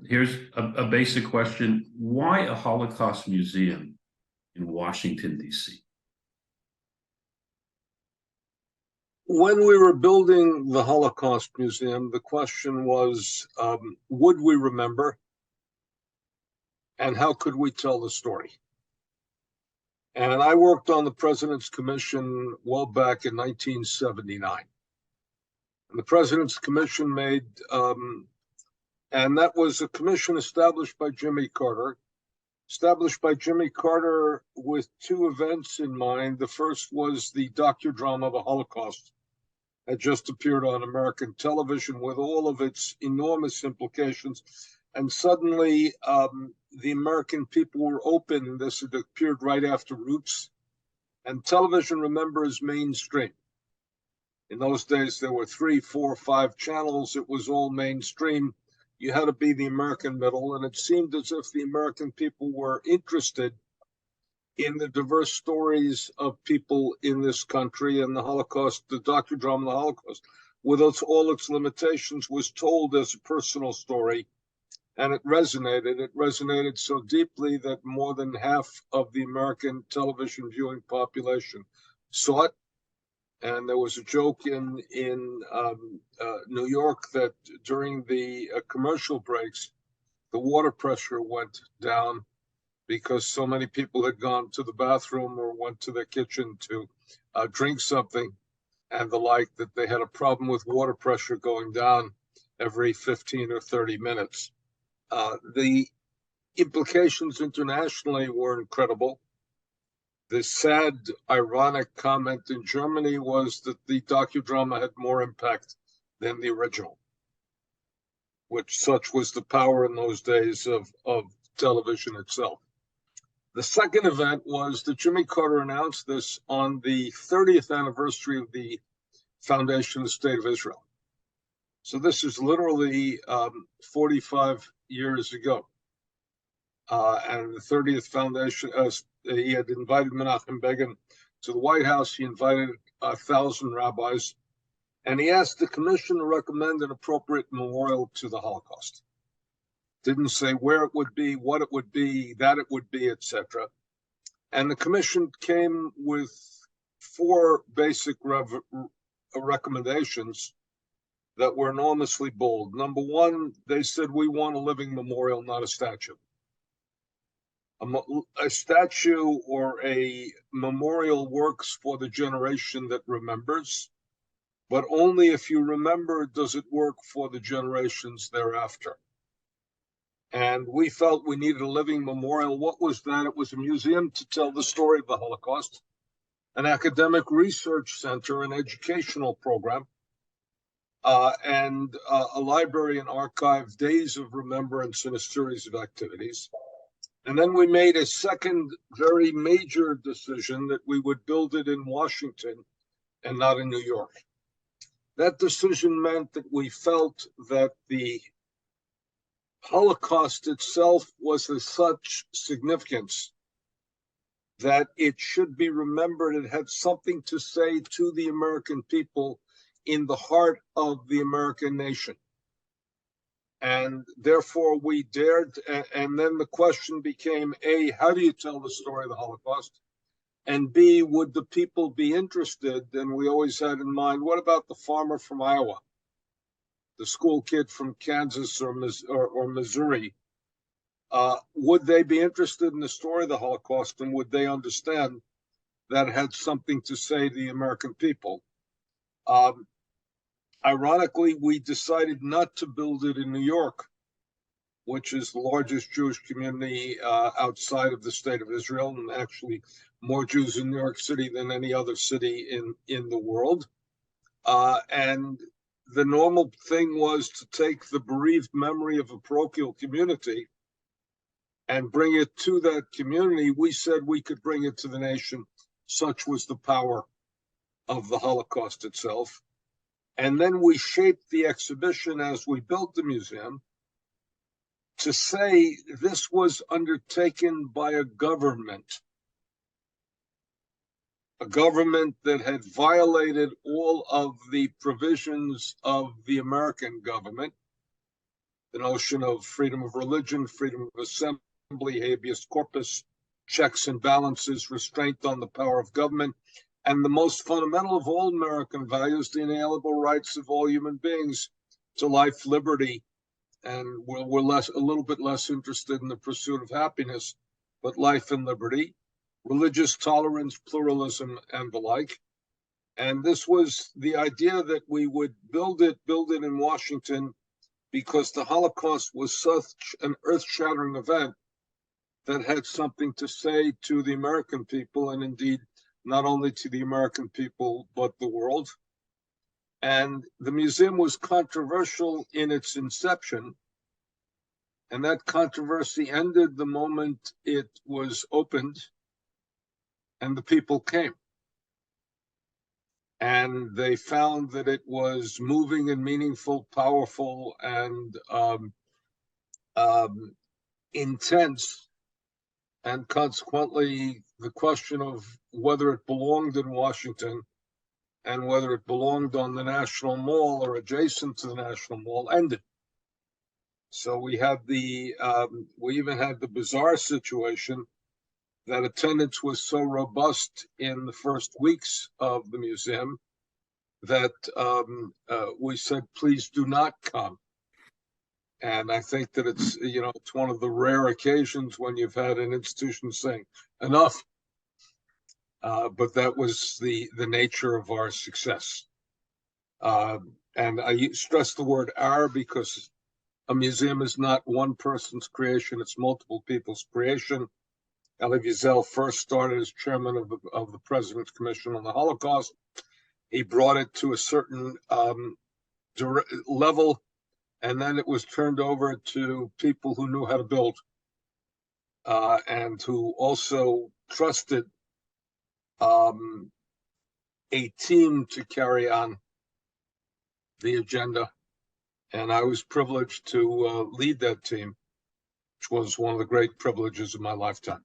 Here's a basic question. Why a Holocaust museum in Washington, D.C.? When we were building the Holocaust Museum, the question was, would we remember? And how could we tell the story? And I worked on the President's Commission well back in 1979. And the President's Commission made, and that was a commission established by Jimmy Carter, with two events in mind. The first was the docudrama, The Holocaust, had just appeared on American television with all of its enormous implications. And suddenly, the American people were open. This had appeared right after Roots. And television, remember, is mainstream. In those days, there were 3, 4, 5 channels. It was all mainstream. You had to be the American middle. And it seemed as if the American people were interested in the diverse stories of people in this country. And the Holocaust, the docudrama, The Holocaust, with all its limitations, was told as a personal story. And it resonated. It resonated so deeply that more than half of the American television viewing population saw it. And there was a joke in New York that during the commercial breaks, the water pressure went down because so many people had gone to the bathroom or went to their kitchen to drink something and the like, that they had a problem with water pressure going down every 15 or 30 minutes. The implications internationally were incredible. The sad, ironic comment in Germany was that the docudrama had more impact than the original, which such was the power in those days of television itself. The second event was that Jimmy Carter announced this on the 30th anniversary of the foundation of the State of Israel. So this is literally 45 years ago. And the 30th foundation, he had invited Menachem Begin to the White House. He invited 1,000 rabbis, and he asked the commission to recommend an appropriate memorial to the Holocaust. Didn't say where it would be, what it would be, that it would be, etc. And the commission came with 4 basic recommendations that were enormously bold. Number 1, they said, we want a living memorial, not a statue. A statue or a memorial works for the generation that remembers, but only if you remember does it work for the generations thereafter. And we felt we needed a living memorial. What was that? It was a museum to tell the story of the Holocaust, an academic research center, an educational program, and a library and archive, days of remembrance, and a series of activities. And then we made a second very major decision that we would build it in Washington and not in New York. That decision meant that we felt that the Holocaust itself was of such significance that it should be remembered. It had something to say to the American people in the heart of the American nation. And therefore we dared, and then the question became, A, how do you tell the story of the Holocaust? And B, would the people be interested? And we always had in mind, what about the farmer from Iowa, the school kid from Kansas or Missouri? Would they be interested in the story of the Holocaust, and would they understand that it had something to say to the American people? Ironically, we decided not to build it in New York, which is the largest Jewish community outside of the State of Israel, and actually more Jews in New York City than any other city in the world. And the normal thing was to take the bereaved memory of a parochial community and bring it to that community. We said we could bring it to the nation. Such was the power of the Holocaust itself. And then we shaped the exhibition as we built the museum to say this was undertaken by a government that had violated all of the provisions of the American government, the notion of freedom of religion, freedom of assembly, habeas corpus, checks and balances, restraint on the power of government, and the most fundamental of all American values, the inalienable rights of all human beings to life, liberty, and we're a little bit less interested in the pursuit of happiness, but life and liberty, religious tolerance, pluralism, and the like. And this was the idea that we would build it in Washington, because the Holocaust was such an earth-shattering event that had something to say to the American people, and indeed not only to the American people, but the world. And the museum was controversial in its inception, and that controversy ended the moment it was opened and the people came. And they found that it was moving and meaningful, powerful, and intense. And consequently, the question of whether it belonged in Washington and whether it belonged on the National Mall or adjacent to the National Mall ended. So we had we even had the bizarre situation that attendance was so robust in the first weeks of the museum that we said, please do not come. And I think that it's one of the rare occasions when you've had an institution saying enough. But that was the nature of our success. And I stress the word our because a museum is not one person's creation, it's multiple people's creation. Elie Wiesel first started as chairman of the President's Commission on the Holocaust. He brought it to a certain level, and then it was turned over to people who knew how to build and who also trusted a team to carry on the agenda. And I was privileged to lead that team, which was one of the great privileges of my lifetime.